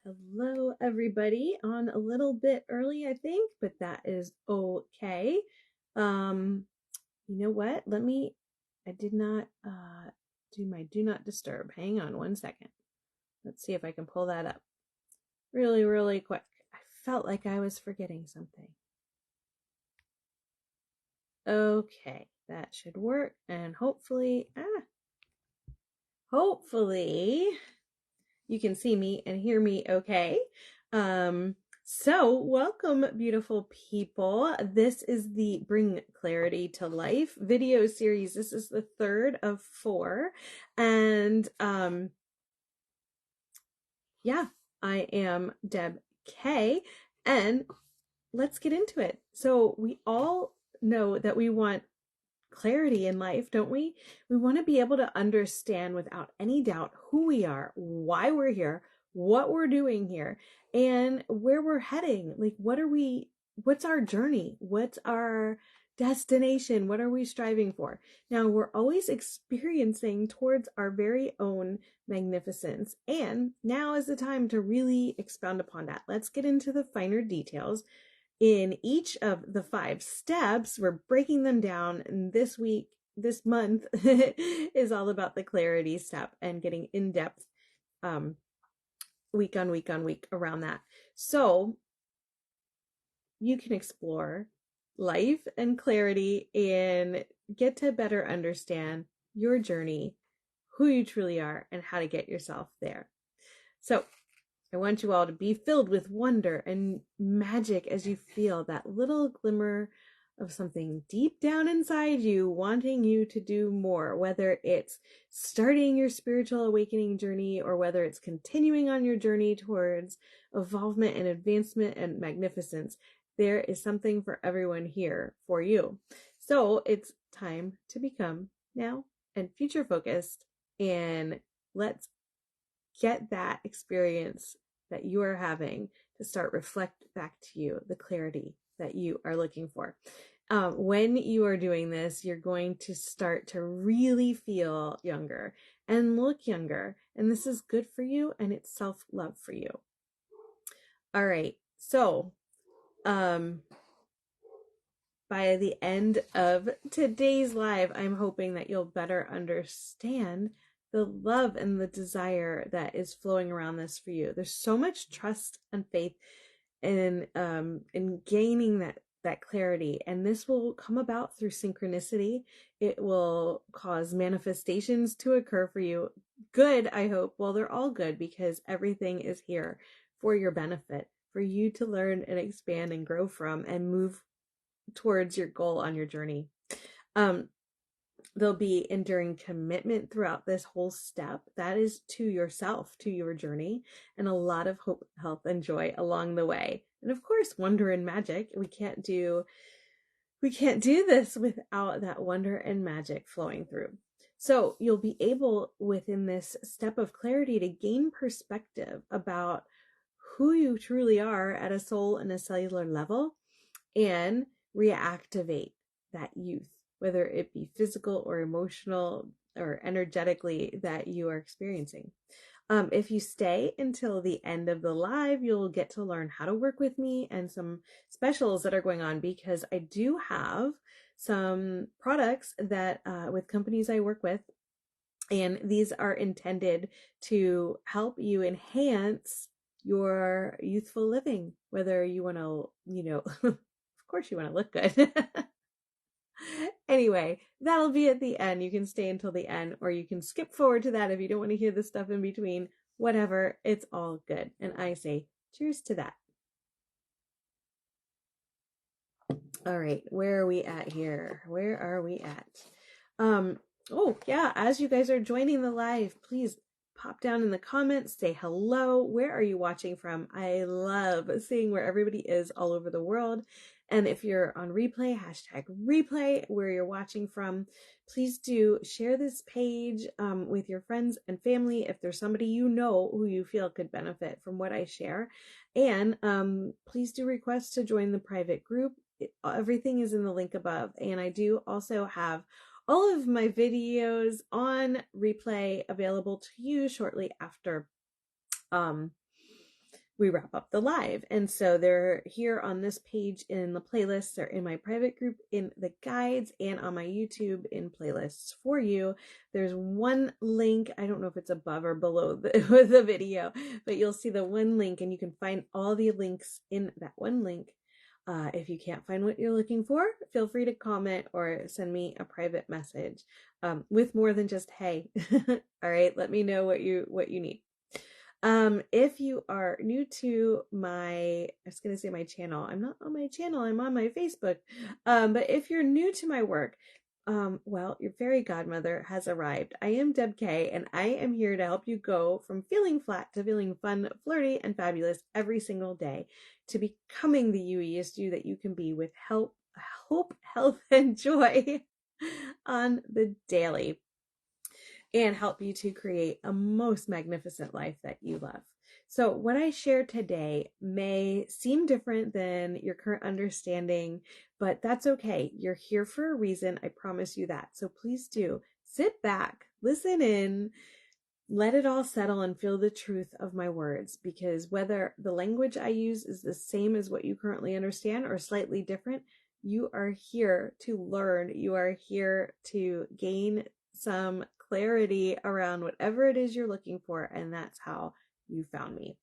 Hello, everybody. On a little bit early, I think, but that is okay. Um, you know what? I did not do my do not disturb. Hang on one second. Let's see if I can pull that up really, really quick. I felt like I was forgetting something. Okay, that should work, and hopefully you can see me and hear me okay. So welcome, beautiful people. This is the Bring Clarity to Life video series. This is the third of four. And yeah, I am Deb K. And let's get into it. So we all know that we want clarity in life, don't we? We want to be able to understand without any doubt who we are, why we're here, what we're doing here, and where we're heading. Like, what's our journey? What's our destination? What are we striving for? Now, we're always experiencing towards our very own magnificence. And now is the time to really expound upon that. Let's get into the finer details. In each of the 5 steps, we're breaking them down. And this month is all about the clarity step and getting in depth week on week on week around that. So you can explore life and clarity and get to better understand your journey, who you truly are, and how to get yourself there. So I want you all to be filled with wonder and magic as you feel that little glimmer of something deep down inside you wanting you to do more, whether it's starting your spiritual awakening journey or whether it's continuing on your journey towards evolvement and advancement and magnificence. There is something for everyone here for you. So it's time to become now and future focused, and let's get that experience that you are having to start reflect back to you the clarity that you are looking for. When you are doing this, you're going to start to really feel younger and look younger. And this is good for you, and it's self-love for you. All right. So, by the end of today's live, I'm hoping that you'll better understand the love and the desire that is flowing around this for you. There's so much trust and faith in gaining that clarity, and this will come about through synchronicity. It will cause manifestations to occur for you. Good, I hope. Well, they're all good because everything is here for your benefit, for you to learn and expand and grow from and move towards your goal on your journey. There'll be enduring commitment throughout this whole step. That is to yourself, to your journey, and a lot of hope, health, and joy along the way. And of course, wonder and magic. We can't do this without that wonder and magic flowing through. So you'll be able, within this step of clarity, to gain perspective about who you truly are at a soul and a cellular level, and reactivate that youth, whether it be physical or emotional or energetically that you are experiencing. If you stay until the end of the live, you'll get to learn how to work with me and some specials that are going on, because I do have some products that with companies I work with, and these are intended to help you enhance your youthful living, whether you want to, of course you want to look good. Anyway, that'll be at the end. You can stay until the end, or you can skip forward to that if you don't want to hear the stuff in between. Whatever, it's all good. And I say cheers to that. All right, where are we at here? Where are we at? Oh yeah, as you guys are joining the live, please pop down in the comments, say hello. Where are you watching from? I love seeing where everybody is all over the world. And if you're on replay, #replay, where you're watching from. Please do share this page with your friends and family if there's somebody you know who you feel could benefit from what I share. And please do request to join the private group. Everything is in the link above. And I do also have all of my videos on replay available to you shortly after we wrap up the live. And so they're here on this page in the playlists. They're in my private group in the guides and on my YouTube in playlists for you. There's one link. I don't know if it's above or below the video, but you'll see the one link and you can find all the links in that one link. If you can't find what you're looking for, feel free to comment or send me a private message with more than just hey. All right, let me know what you need. If you are new to I was going to say my channel. I'm not on my channel. I'm on my Facebook. But if you're new to my work, well, your fairy godmother has arrived. I am Deb K, and I am here to help you go from feeling flat to feeling fun, flirty, and fabulous every single day, to becoming the UEest you that you can be with hope, health, and joy on the daily, and help you to create a most magnificent life that you love. So what I share today may seem different than your current understanding, but that's okay. You're here for a reason. I promise you that. So please do sit back, listen in, let it all settle, and feel the truth of my words, because whether the language I use is the same as what you currently understand or slightly different, you are here to learn. You are here to gain some clarity around whatever it is you're looking for, and that's how you found me.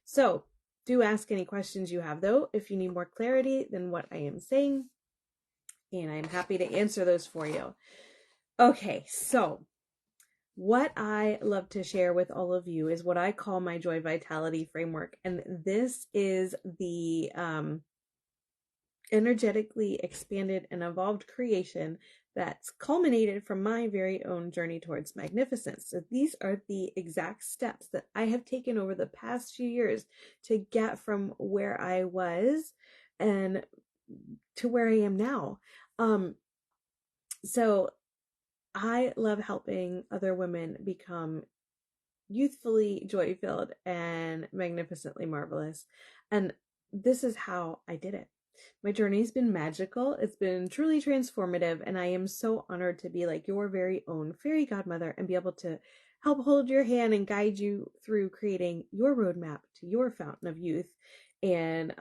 So do ask any questions you have, though, if you need more clarity than what I am saying, and I'm happy to answer those for you. Okay, so what I love to share with all of you is what I call my Joy Vitality Framework, and this is the energetically expanded and evolved creation that's culminated from my very own journey towards magnificence. So these are the exact steps that I have taken over the past few years to get from where I was and to where I am now. So I love helping other women become youthfully joy-filled and magnificently marvelous. And this is how I did it. My journey's been magical. It's been truly transformative, and I am so honored to be like your very own fairy godmother and be able to help hold your hand and guide you through creating your roadmap to your fountain of youth and,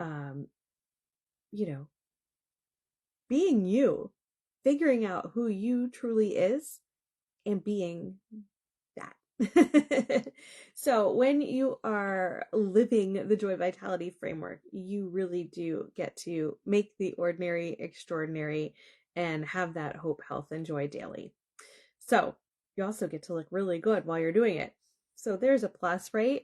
being you, figuring out who you truly is and being that. So when you are living the Joy Vitality Framework, you really do get to make the ordinary extraordinary and have that hope, health, and joy daily. So you also get to look really good while you're doing it. So there's a plus, right?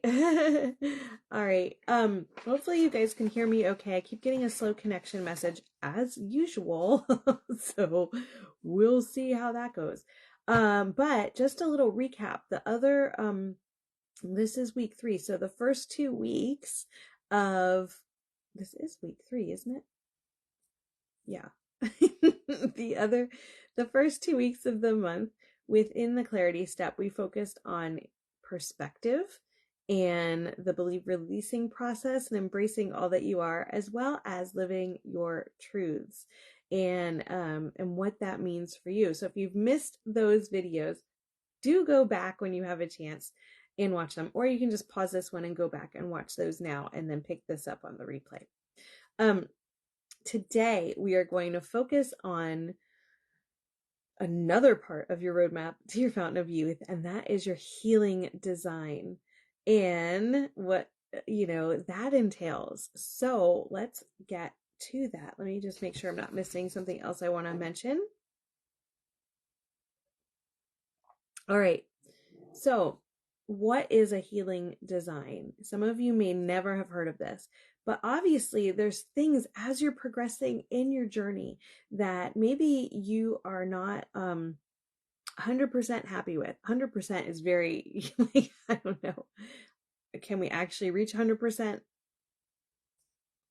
All right. Hopefully you guys can hear me okay. I keep getting a slow connection message as usual. So we'll see how that goes. But just a little recap. This is week 3. So the first 2 weeks this is week 3, isn't it? Yeah. The first 2 weeks of the month within the clarity step, we focused on perspective and the belief releasing process and embracing all that you are, as well as living your truths and what that means for you. So if you've missed those videos, do go back when you have a chance and watch them, or you can just pause this one and go back and watch those now and then pick this up on the replay. Today we are going to focus on another part of your roadmap to your fountain of youth, and that is your healing design and what that entails. So let's get to that. Let me just make sure I'm not missing something else I want to mention. All right, so what is a healing design? Some of you may never have heard of this, but obviously there's things as you're progressing in your journey that maybe you are not 100% happy with. 100% is very, I don't know. Can we actually reach 100%?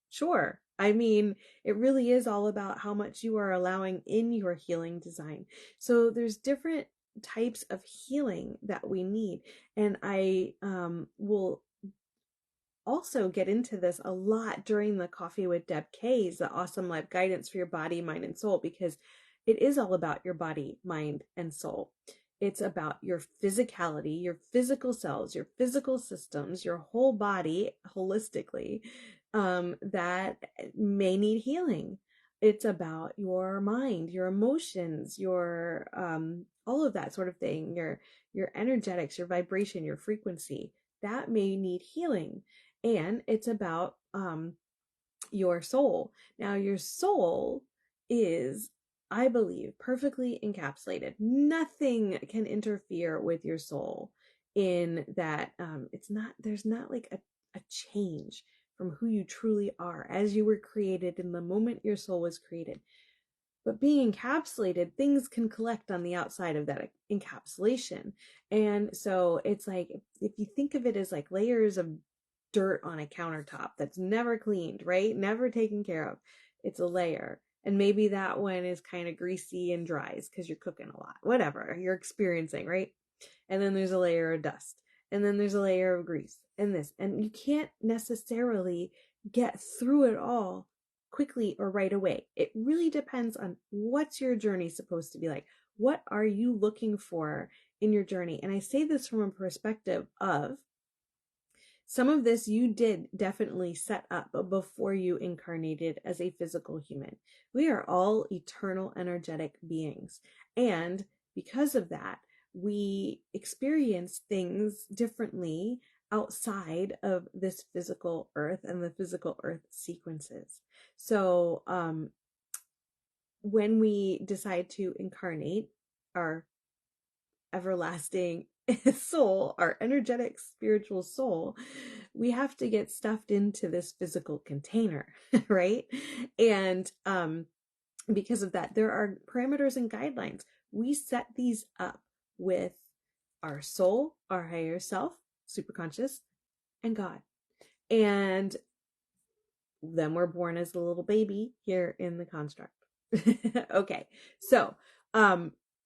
Sure. I mean, it really is all about how much you are allowing in your healing design. So there's different types of healing that we need. And I will also get into this a lot during the Coffee with Deb K's, the awesome life guidance for your body, mind, and soul, because it is all about your body, mind, and soul. It's about your physicality, your physical cells, your physical systems, your whole body holistically, that may need healing. It's about your mind, your emotions, your all of that sort of thing, your energetics, your vibration, your frequency that may need healing. And it's about your soul. Now, your soul is, I believe, perfectly encapsulated. Nothing can interfere with your soul in that. It's not, there's not like a change from who you truly are as you were created in the moment your soul was created. But being encapsulated, things can collect on the outside of that encapsulation. And so it's like, if you think of it as like layers of dirt on a countertop that's never cleaned, right? Never taken care of. It's a layer. And maybe that one is kind of greasy and dries because you're cooking a lot, whatever you're experiencing, right? And then there's a layer of dust. And then there's a layer of grease and this. And you can't necessarily get through it all quickly or right away. It really depends on what's your journey supposed to be like. What are you looking for in your journey? And I say this from a perspective of some of this you did definitely set up before you incarnated as a physical human. We are all eternal energetic beings. And because of that, we experience things differently outside of this physical earth and the physical earth sequences. So, when we decide to incarnate our everlasting soul, our energetic spiritual soul, we have to get stuffed into this physical container, right? And because of that, there are parameters and guidelines. We set these up with our soul, our higher self, superconscious, and God. And then we're born as a little baby here in the construct. Okay, so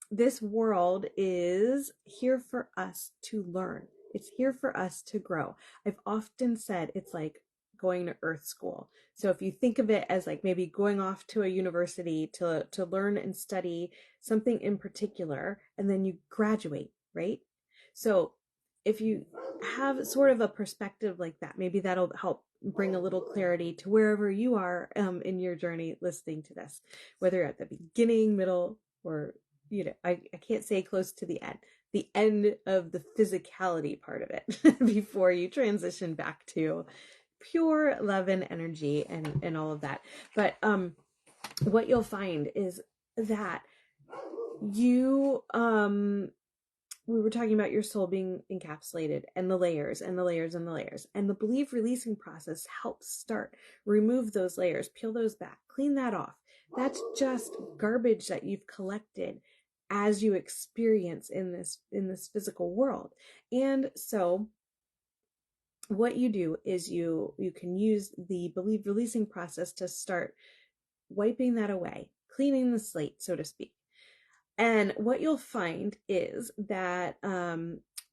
this world is here for us to learn. It's here for us to grow. I've often said it's like going to earth school. So if you think of it as like maybe going off to a university to learn and study something in particular, and then you graduate, right? So if you have sort of a perspective like that, maybe that'll help bring a little clarity to wherever you are in your journey listening to this, whether you're at the beginning, middle, or I can't say close to the end of the physicality part of it before you transition back to pure love and energy and all of that. But what you'll find is that you we were talking about your soul being encapsulated and the layers and the layers and the layers. And the belief releasing process helps start, remove those layers, peel those back, clean that off. That's just garbage that you've collected as you experience in this physical world. And so what you do is you can use the belief releasing process to start wiping that away, cleaning the slate, so to speak. And what you'll find is that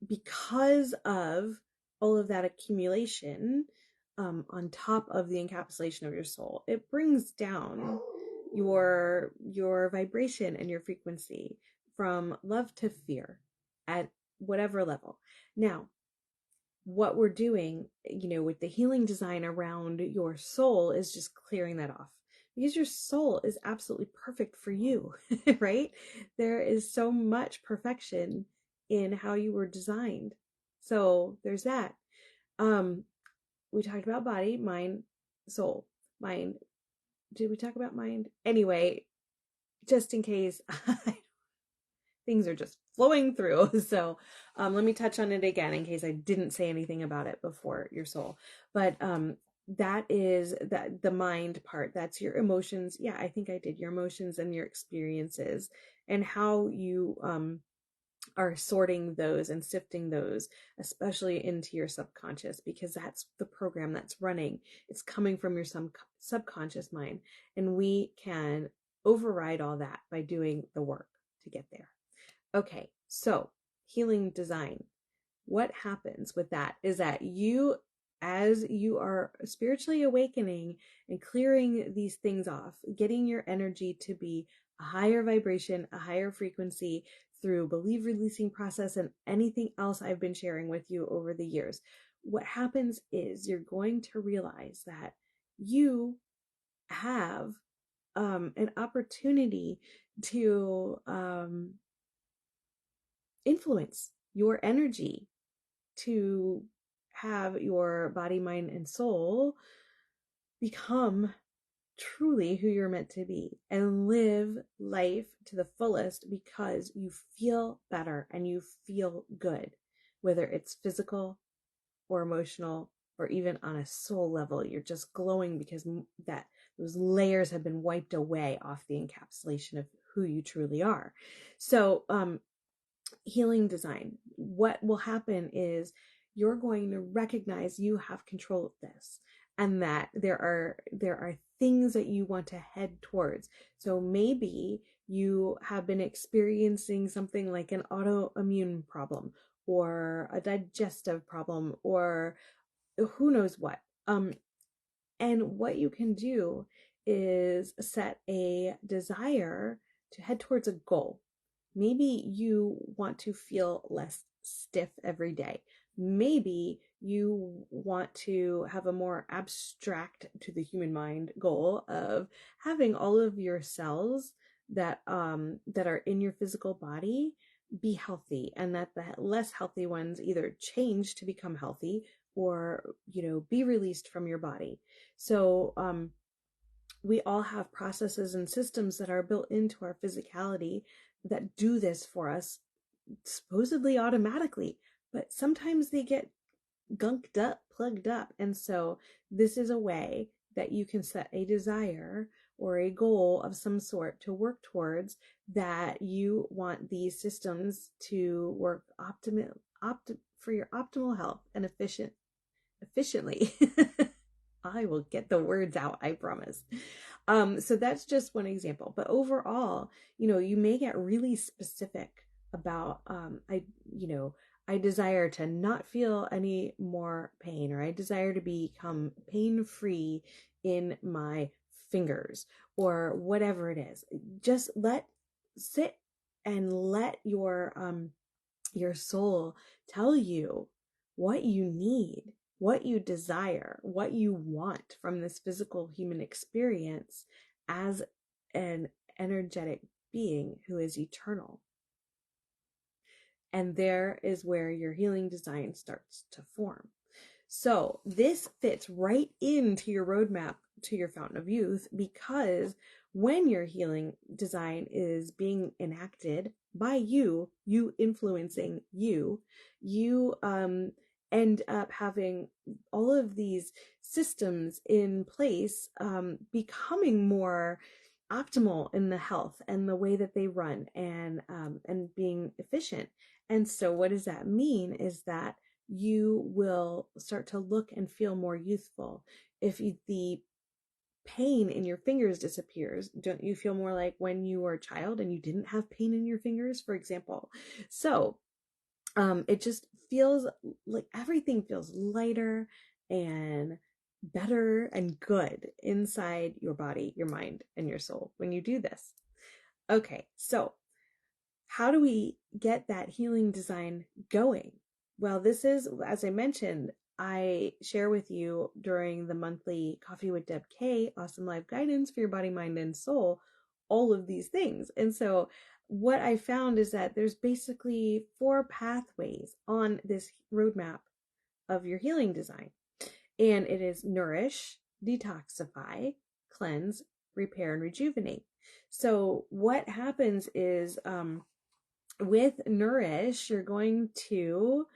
because of all of that accumulation on top of the encapsulation of your soul, it brings down your vibration and your frequency from love to fear at whatever level. Now, what we're doing, with the healing design around your soul is just clearing that off because your soul is absolutely perfect for you, right? There is so much perfection in how you were designed. So there's that. We talked about body, mind, soul, mind. Did we talk about mind? Anyway, just in case things are just flowing through. So let me touch on it again in case I didn't say anything about it before your soul. But that is the mind part. That's your emotions. Yeah, I think I did. Your emotions and your experiences and how you are sorting those and sifting those, especially into your subconscious, because that's the program that's running. It's coming from your subconscious mind. And we can override all that by doing the work to get there. Okay, so healing design. What happens with that is that you, as you are spiritually awakening and clearing these things off, getting your energy to be a higher vibration, a higher frequency through belief releasing process and anything else I've been sharing with you over the years, what happens is you're going to realize that you have an opportunity to influence your energy, to have your body, mind, and soul become truly who you're meant to be and live life to the fullest because you feel better and you feel good, whether it's physical or emotional or even on a soul level. You're just glowing because that those layers have been wiped away off the encapsulation of who you truly are. So healing design, what will happen is you're going to recognize you have control of this and that there are things that you want to head towards. So maybe you have been experiencing something like an autoimmune problem or a digestive problem or who knows what. And what you can do is set a desire to head towards a goal. Maybe you want to feel less stiff every day. Maybe you want to have a more abstract to the human mind goal of having all of your cells that are in your physical body be healthy, and that the less healthy ones either change to become healthy or be released from your body. So we all have processes and systems that are built into our physicality that do this for us supposedly automatically, but sometimes they get gunked up, plugged up. And so this is a way that you can set a desire or a goal of some sort to work towards, that you want these systems to work for your optimal health and efficiently. I will get the words out, I promise. So that's just one example. But overall, you may get really specific about, I desire to not feel any more pain, or I desire to become pain-free in my fingers, or whatever it is. Just sit and let your soul tell you what you need, what you desire, what you want from this physical human experience as an energetic being who is eternal. And there is where your healing design starts to form. So this fits right into your roadmap to your fountain of youth, because when your healing design is being enacted by you influencing you end up having all of these systems in place, becoming more optimal in the health and the way that they run, and being efficient. And so what does that mean is that you will start to look and feel more youthful. If the pain in your fingers disappears, don't you feel more like when you were a child and you didn't have pain in your fingers, for example? So it just feels like everything feels lighter and better and good inside your body, your mind, and your soul when you do this. Okay, so how do we get that healing design going? Well, this is, as I mentioned, I share with you during the monthly Coffee with Deb K awesome live guidance for your body, mind, and soul, all of these things. And so what I found is that there's basically 4 pathways on this roadmap of your healing design. And it is nourish, detoxify, cleanse, repair, and rejuvenate. So what happens is, with nourish, you're going to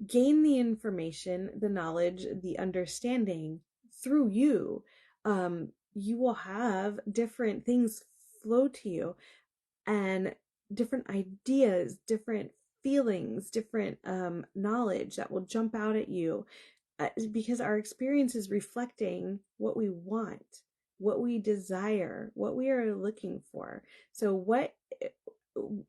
gain the information, the knowledge, the understanding through you. You will have different things flow to you, and different ideas, different feelings, different knowledge that will jump out at you, because our experience is reflecting what we want, what we desire, what we are looking for. So what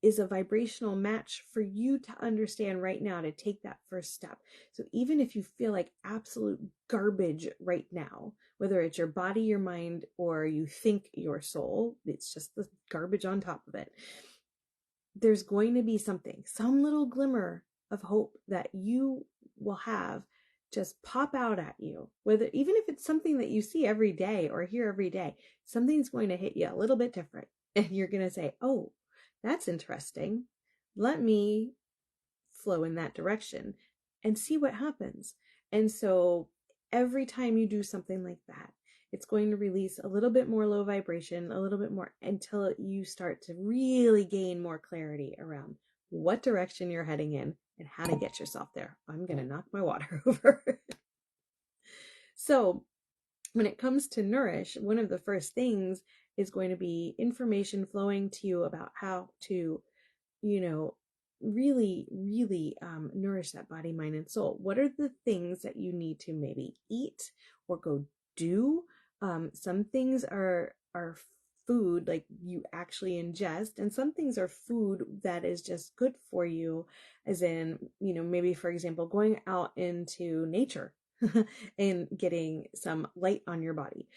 is a vibrational match for you to understand right now to take that first step? So even if you feel like absolute garbage right now, whether it's your body, your mind, or you think your soul, it's just the garbage on top of it, there's going to be something, some little glimmer of hope that you will have just pop out at you, whether even if it's something that you see every day or hear every day, something's going to hit you a little bit different. And you're going to say, oh, that's interesting. Let me flow in that direction and see what happens. And so every time you do something like that, it's going to release a little bit more low vibration, a little bit more, until you start to really gain more clarity around what direction you're heading in and how to get yourself there. I'm going to knock my water over. So when it comes to nourish, one of the first things is going to be information flowing to you about how to, you know, really nourish that body, mind, and soul. What are the things that you need to maybe eat or go do? Some things are food like you actually ingest, and some things are food that is just good for you, as in, you know, maybe for example, going out into nature and getting some light on your body.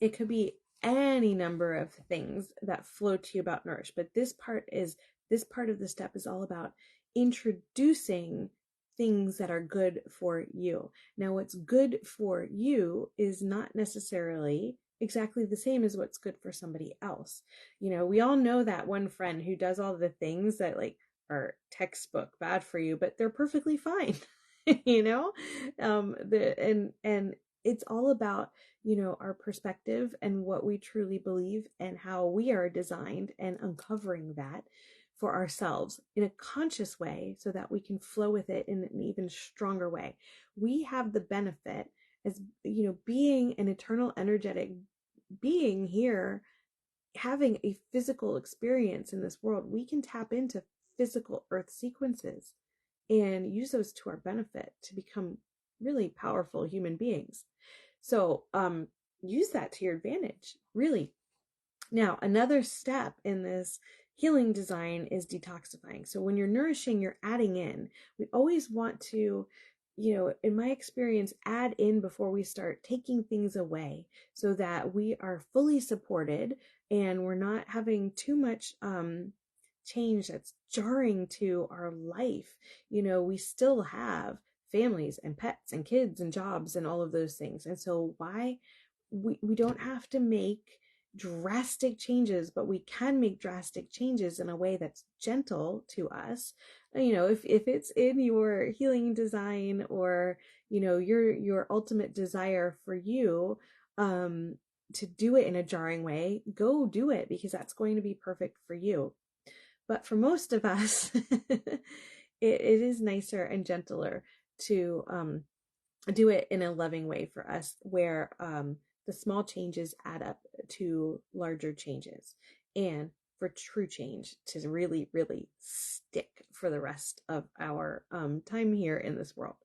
It could be any number of things that flow to you about nourish, but this part of the step is all about introducing things that are good for you. Now, what's good for you is not necessarily exactly the same as what's good for somebody else. You know, we all know that one friend who does all the things that like are textbook bad for you, but they're perfectly fine. You know, and it's all about, you know, our perspective and what we truly believe and how we are designed, and uncovering that for ourselves in a conscious way so that we can flow with it in an even stronger way. We have the benefit, as you know, being an eternal energetic being here, having a physical experience in this world. We can tap into physical earth sequences and use those to our benefit to become really powerful human beings. So use that to your advantage, really. Now, another step in this healing design is detoxifying. So when you're nourishing, you're adding in. We always want to, you know, in my experience, add in before we start taking things away, so that we are fully supported and we're not having too much change that's jarring to our life. You know, we still have families and pets and kids and jobs and all of those things. And so why we don't have to make drastic changes, but we can make drastic changes in a way that's gentle to us. You know, if it's in your healing design, or, you know, your ultimate desire for you to do it in a jarring way, go do it, because that's going to be perfect for you. But for most of us, it is nicer and gentler to do it in a loving way for us, where the small changes add up to larger changes, and for true change to really, really stick for the rest of our time here in this world.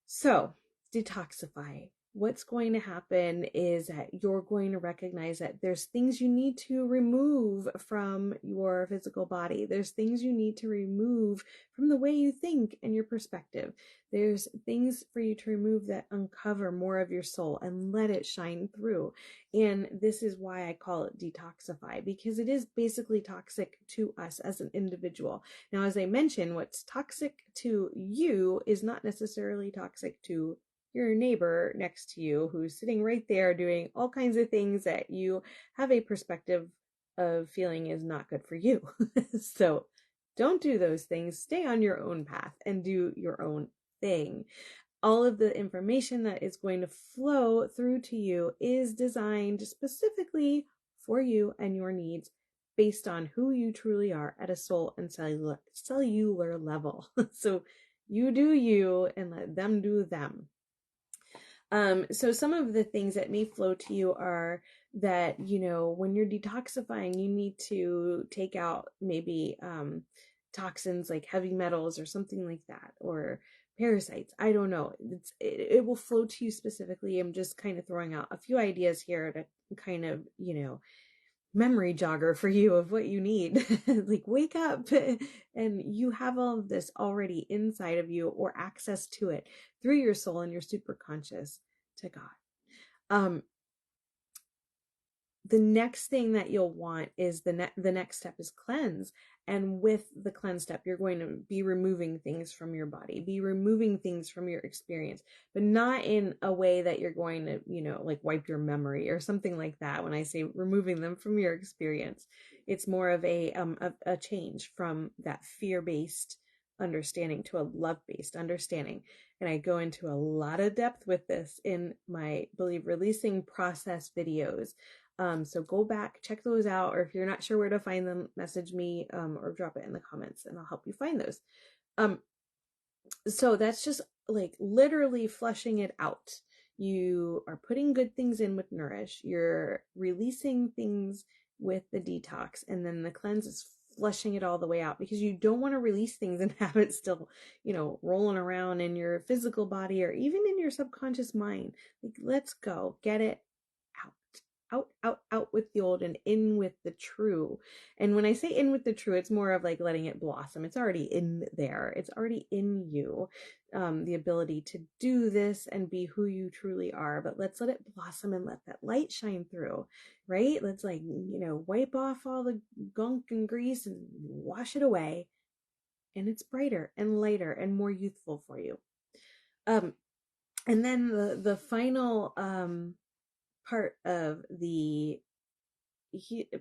So, detoxify. What's going to happen is that you're going to recognize that there's things you need to remove from your physical body. There's things you need to remove from the way you think and your perspective. There's things for you to remove that uncover more of your soul and let it shine through. And this is why I call it detoxify, because it is basically toxic to us as an individual. Now, as I mentioned, what's toxic to you is not necessarily toxic to your neighbor next to you, who's sitting right there doing all kinds of things that you have a perspective of feeling is not good for you. So don't do those things. Stay on your own path and do your own thing. All of the information that is going to flow through to you is designed specifically for you and your needs, based on who you truly are at a soul and cellular level. So you do you and let them do them. So some of the things that may flow to you are that, you know, when you're detoxifying, you need to take out maybe toxins like heavy metals or something like that, or parasites. I don't know. It will flow to you specifically. I'm just kind of throwing out a few ideas here to kind of, you know, memory jogger for you of what you need. Like, wake up, and you have all of this already inside of you, or access to it through your soul and your super conscious to God. the next thing that you'll want is the next step is cleanse. And with the cleanse step, you're going to be removing things from your body, be removing things from your experience, but not in a way that you're going to, like wipe your memory or something like that. When I say removing them from your experience, it's more of a change from that fear-based understanding to a love-based understanding. And I go into a lot of depth with this in my Believe Releasing process videos. So go back, check those out, or if you're not sure where to find them, message me or drop it in the comments and I'll help you find those. So that's just like literally flushing it out. You are putting good things in with Nourish, you're releasing things with the detox, and then the cleanse is flushing it all the way out, because you don't want to release things and have it still, rolling around in your physical body or even in your subconscious mind. Like, let's go, get it out. Out with the old and in with the true. And when I say in with the true, it's more of like letting it blossom. It's already in there. It's already in you. The ability to do this and be who you truly are. But let's let it blossom and let that light shine through, right? Let's wipe off all the gunk and grease and wash it away. And it's brighter and lighter and more youthful for you. And then the final part of the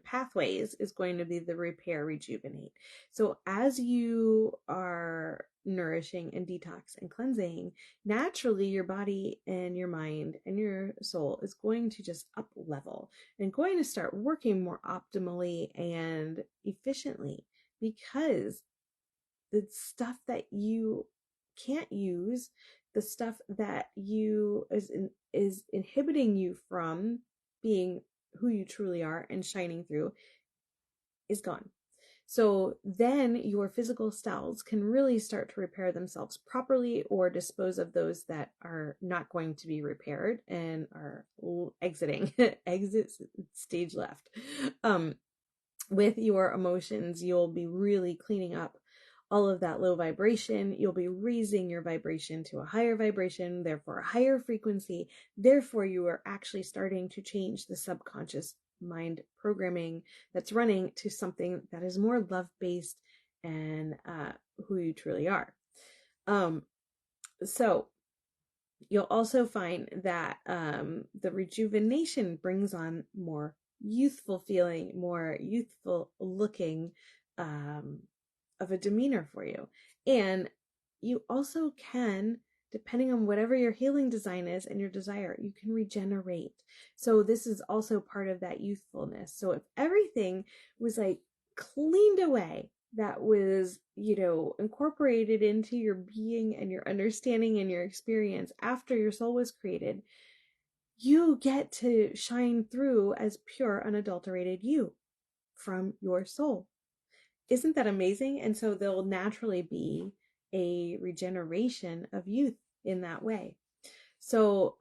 pathways is going to be the repair, rejuvenate. So as you are nourishing and detox and cleansing, naturally your body and your mind and your soul is going to just up level and going to start working more optimally and efficiently, because the stuff that you can't use, the stuff that is inhibiting you from being who you truly are and shining through, is gone. So then your physical cells can really start to repair themselves properly, or dispose of those that are not going to be repaired and are exiting exit stage left. With your emotions, you'll be really cleaning up all of that low vibration. You'll be raising your vibration to a higher vibration, therefore a higher frequency. Therefore, you are actually starting to change the subconscious mind programming that's running to something that is more love-based and who you truly are. So you'll also find that the rejuvenation brings on more youthful feeling, more youthful looking of a demeanor for you. And you also can, depending on whatever your healing design is and your desire, you can regenerate. So this is also part of that youthfulness. So if everything was like cleaned away, that was, incorporated into your being and your understanding and your experience after your soul was created, you get to shine through as pure, unadulterated you from your soul. Isn't that amazing? And so there'll naturally be a regeneration of youth in that way. So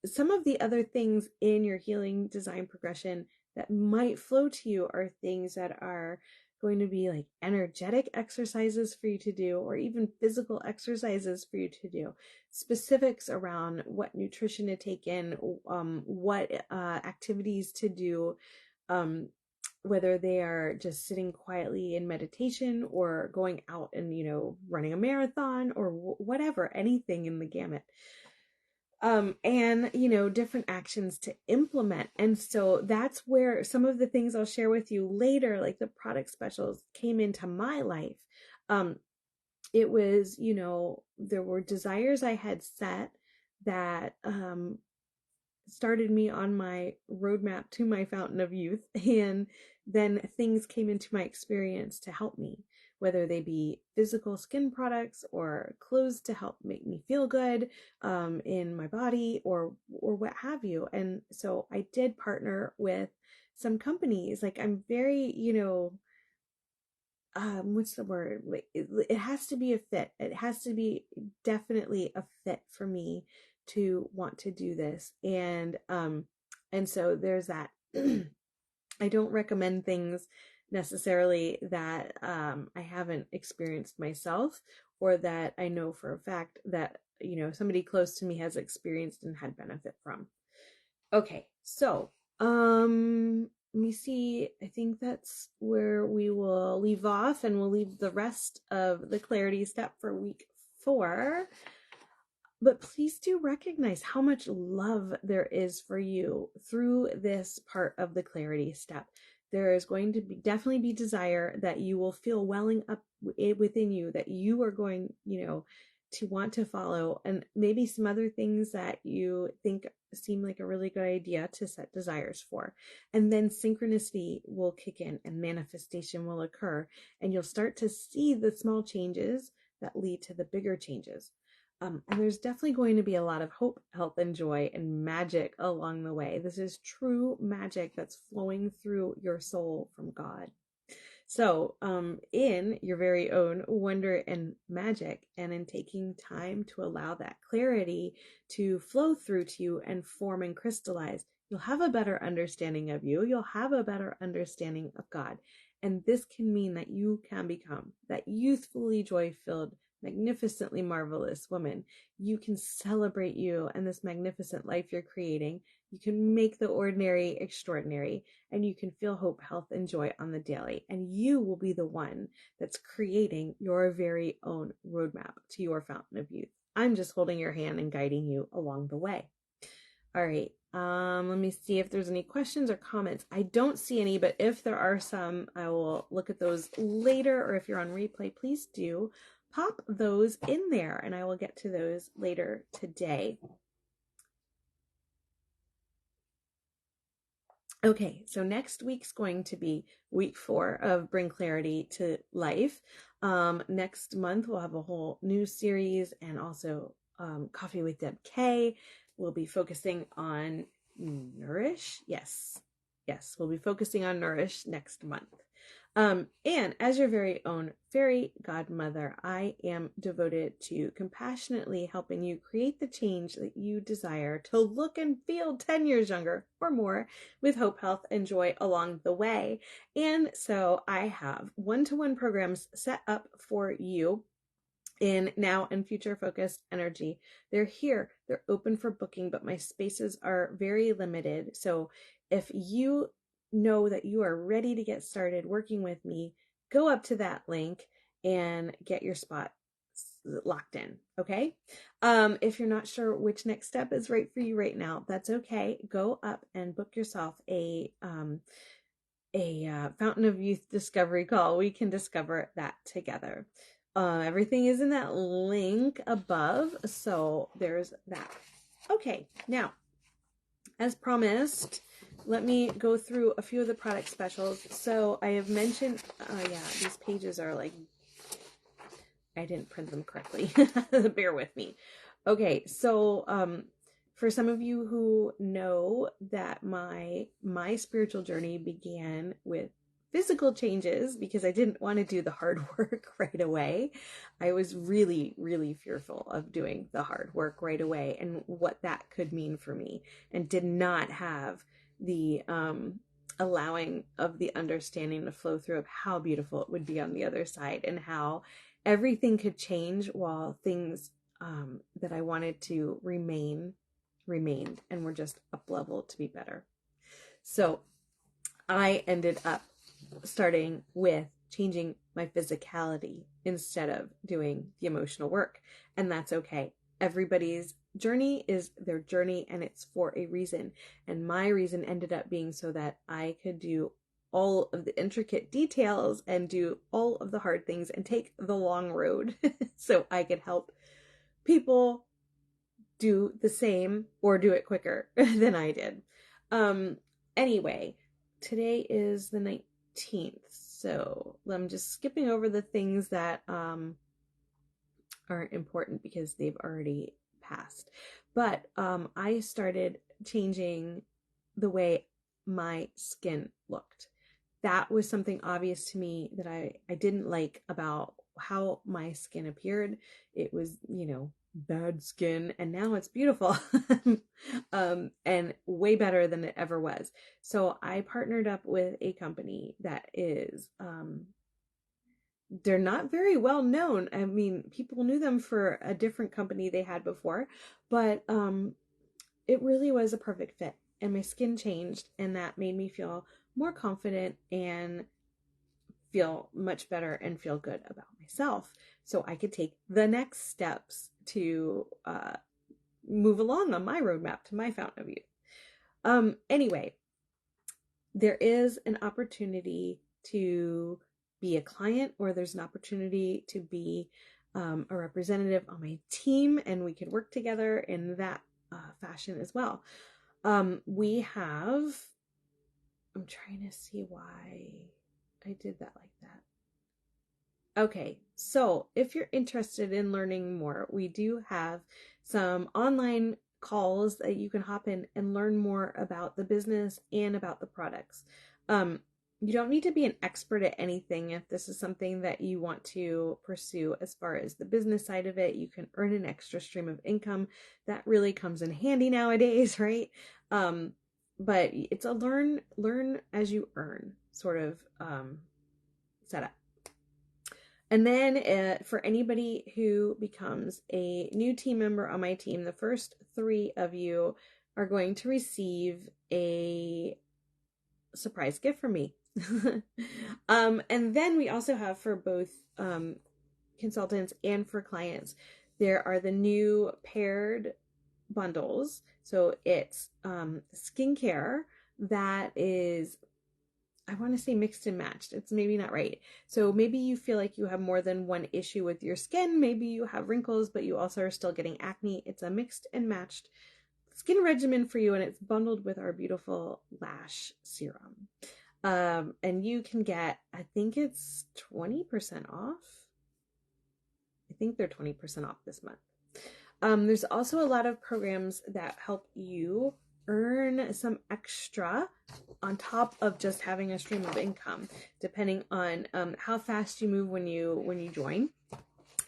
some of the other things in your healing design progression that might flow to you are things that are going to be like energetic exercises for you to do, or even physical exercises for you to do. Specifics around what nutrition to take in, what activities to do, whether they are just sitting quietly in meditation or going out and, running a marathon or whatever, anything in the gamut. And, different actions to implement. And so that's where some of the things I'll share with you later, like the product specials, came into my life. It was, there were desires I had set that, started me on my roadmap to my fountain of youth. And then things came into my experience to help me, whether they be physical skin products or clothes to help make me feel good in my body, or what have you. And so I did partner with some companies. Like, I'm very, what's the word? It has to be a fit. It has to be definitely a fit for me to want to do this. And so there's that. I don't recommend things necessarily that I haven't experienced myself, or that I know for a fact that, somebody close to me has experienced and had benefit from. Okay, so Let me see. I think that's where we will leave off, and we'll leave the rest of the clarity step for week 4. But please do recognize how much love there is for you through this part of the clarity step. There is going to be definitely be desire that you will feel welling up within you, that you are going, to want to follow, and maybe some other things that you think seem like a really good idea to set desires for. And then synchronicity will kick in and manifestation will occur, and you'll start to see the small changes that lead to the bigger changes. And there's definitely going to be a lot of hope, health, and joy and magic along the way. This is true magic that's flowing through your soul from God. So, in your very own wonder and magic, and in taking time to allow that clarity to flow through to you and form and crystallize, you'll have a better understanding of you. You'll have a better understanding of God. And this can mean that you can become that youthfully joy-filled, magnificently marvelous woman. You can celebrate you and this magnificent life you're creating. You can make the ordinary extraordinary, and you can feel hope, health, and joy on the daily. And you will be the one that's creating your very own roadmap to your fountain of youth. I'm just holding your hand and guiding you along the way. All right. Let me see if there's any questions or comments. I don't see any, but if there are some, I will look at those later, or if you're on replay, please do pop those in there, and I will get to those later today. Okay, so next week's going to be week 4 of Bring Clarity to Life. Next month, we'll have a whole new series, and also Coffee with Deb K. We'll be focusing on Nourish. Yes, we'll be focusing on Nourish next month. And as your very own fairy godmother, I am devoted to compassionately helping you create the change that you desire to look and feel 10 years younger or more, with hope, health, and joy along the way. And so I have one-to-one programs set up for you in now and future focused energy. They're here, they're open for booking, but my spaces are very limited. So if you know that you are ready to get started working with me, go up to that link and get your spot locked in. Okay. If you're not sure which next step is right for you right now, that's okay. Go up and book yourself a Fountain of Youth discovery call. We can discover that together. Everything is in that link above, so there's that. Okay, now, as promised, let me go through a few of the product specials. So I have mentioned, these pages are like, I didn't print them correctly. Bear with me. Okay, so for some of you who know that my spiritual journey began with physical changes, because I didn't want to do the hard work right away. I was really, really fearful of doing the hard work right away and what that could mean for me, and did not have the allowing of the understanding to flow through of how beautiful it would be on the other side, and how everything could change while things that I wanted to remained and were just up level to be better. So I ended up starting with changing my physicality instead of doing the emotional work. And that's okay. Everybody's journey is their journey, and it's for a reason. And my reason ended up being so that I could do all of the intricate details and do all of the hard things and take the long road so I could help people do the same or do it quicker than I did. Anyway, today is the 19th, so I'm just skipping over the things that aren't important because they've already passed. But I started changing the way my skin looked. That was something obvious to me that I didn't like about how my skin appeared. It was, bad skin, and now it's beautiful and way better than it ever was. So I partnered up with a company that is they're not very well known. I mean, people knew them for a different company they had before, but it really was a perfect fit. and my skin changed, and that made me feel more confident and feel much better and feel good about myself, so I could take the next steps to move along on my roadmap to my fountain of youth. Anyway, there is an opportunity to be a client, or there's an opportunity to be a representative on my team, and we could work together in that fashion as well. We have, I'm trying to see why I did that like that. Okay, so if you're interested in learning more, we do have some online calls that you can hop in and learn more about the business and about the products. You don't need to be an expert at anything. If this is something that you want to pursue as far as the business side of it, you can earn an extra stream of income. That really comes in handy nowadays, right? But it's a learn as you earn sort of setup. And then for anybody who becomes a new team member on my team, the first 3 of you are going to receive a surprise gift from me. And then we also have, for both consultants and for clients, there are the new paired bundles. So it's skincare that is, I want to say, mixed and matched. It's maybe not right. So maybe you feel like you have more than one issue with your skin. Maybe you have wrinkles, but you also are still getting acne. It's a mixed and matched skin regimen for you, and it's bundled with our beautiful lash serum. And you can get, I think it's 20% off. I think they're 20% off this month. There's also a lot of programs that help you earn some extra on top of just having a stream of income, depending on how fast you move when you join,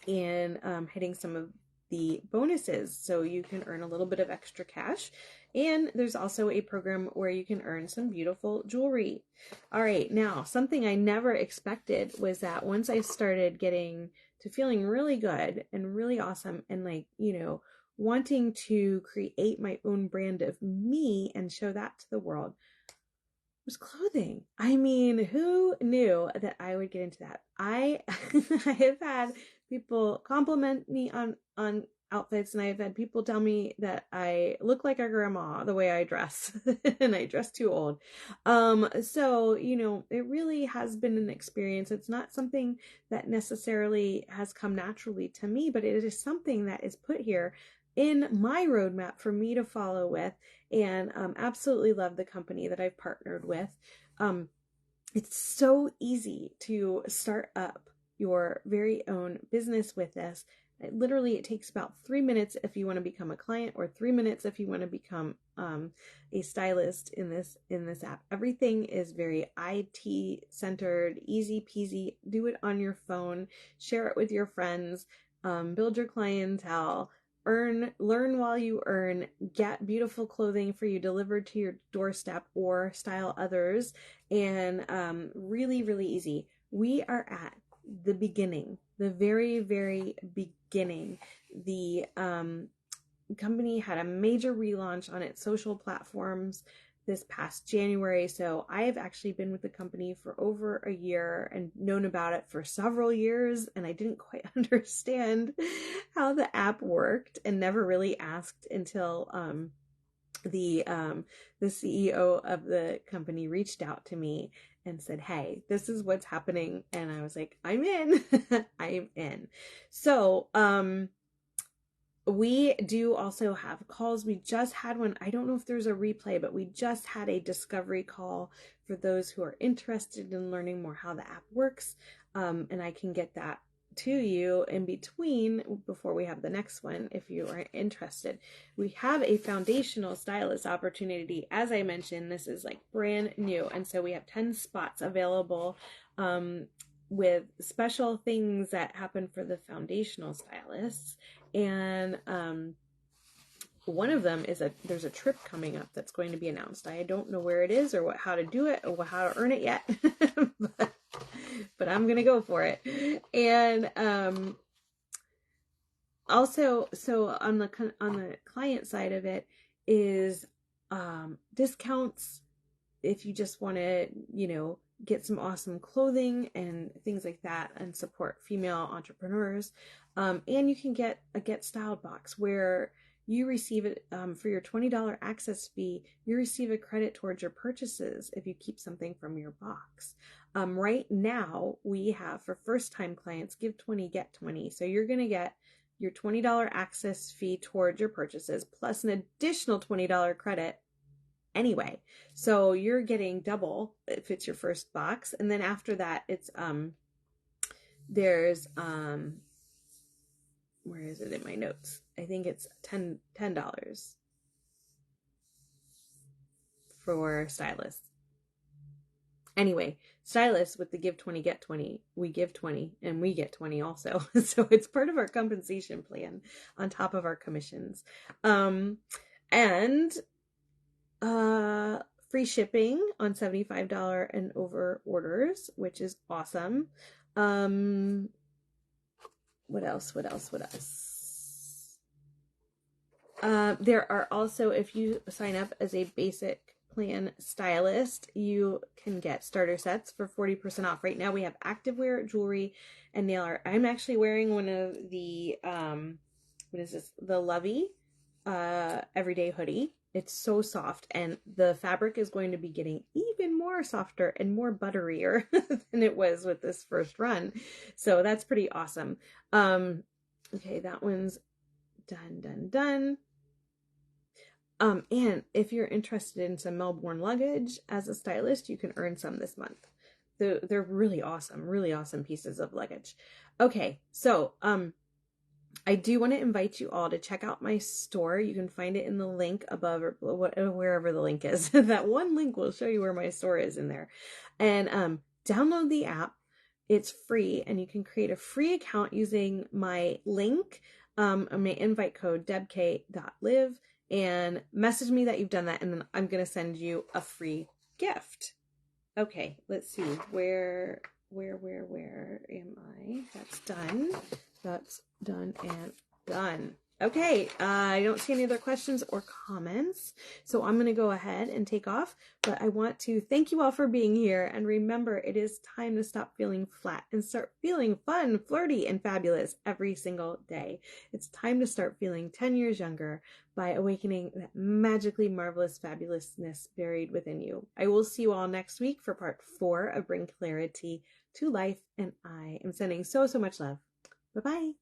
and hitting some of the bonuses, so you can earn a little bit of extra cash. And there's also a program where you can earn some beautiful jewelry. All right, now something I never expected was that once I started getting to feeling really good and really awesome, and like, wanting to create my own brand of me and show that to the world, was clothing. I mean, who knew that I would get into that? I have had people compliment me on outfits, and I've had people tell me that I look like a grandma the way I dress, and I dress too old. So, it really has been an experience. It's not something that necessarily has come naturally to me, but it is something that is put here in my roadmap for me to follow with, and absolutely love the company that I've partnered with. It's so easy to start up your very own business with this. Literally, it takes about 3 minutes if you want to become a client, or 3 minutes if you want to become a stylist in this app. Everything is very IT centered, easy peasy. Do it on your phone, share it with your friends, build your clientele, learn while you earn, get beautiful clothing for you delivered to your doorstep, or style others, and really, really easy. We are at the beginning, the very, very beginning. The company had a major relaunch on its social platforms this past January. So I have actually been with the company for over a year and known about it for several years, and I didn't quite understand how the app worked, and never really asked until the CEO of the company reached out to me and said, "Hey, this is what's happening." And I was like, "I'm in." I'm in. So we do also have calls. We just had one. I don't know if there's a replay, but we just had a discovery call for those who are interested in learning more how the app works. And I can get that to you in between, before we have the next one, if you are interested. We have a foundational stylist opportunity. As I mentioned, this is like brand new. And so we have 10 spots available with special things that happen for the foundational stylists. And one of them is there's a trip coming up that's going to be announced. I don't know where it is, or how to do it, or how to earn it yet, but I'm gonna go for it. And also, so on the client side of it is discounts if you just want to, get some awesome clothing and things like that and support female entrepreneurs. And you can get a Get Styled box where you receive it for your $20 access fee. You receive a credit towards your purchases if you keep something from your box. Right now, we have for first time clients, give 20, get 20. So you're going to get your $20 access fee towards your purchases plus an additional $20 credit anyway. So you're getting double if it's your first box. And then after that, it's there's where is it in my notes? I think it's $10 for stylists. Anyway, stylists with the give 20 get 20, we give 20 and we get 20 also. So it's part of our compensation plan on top of our commissions. And free shipping on $75 and over orders, which is awesome. What else? There are also, if you sign up as a basic plan stylist, you can get starter sets for 40% off. Right now we have activewear, jewelry, and nail art. I'm actually wearing one of the, what is this? The Lovey everyday hoodie. It's so soft, and the fabric is going to be getting even more softer and more butterier than it was with this first run. So that's pretty awesome. Okay, that one's done. And if you're interested in some Melbourne luggage as a stylist, you can earn some this month. They're really awesome pieces of luggage. Okay, so I do want to invite you all to check out my store. You can find it in the link above or wherever the link is. That one link will show you where my store is in there. And download the app. It's free, and you can create a free account using my link, my invite code debk.live, and message me that you've done that, and then I'm going to send you a free gift. Okay, let's see. Where am I? That's done and done. Okay, I don't see any other questions or comments, so I'm going to go ahead and take off, but I want to thank you all for being here, and remember, it is time to stop feeling flat and start feeling fun, flirty, and fabulous every single day. It's time to start feeling 10 years younger by awakening that magically marvelous fabulousness buried within you. I will see you all next week for part 4 of Bring Clarity to Life, and I am sending so much love. Bye-bye.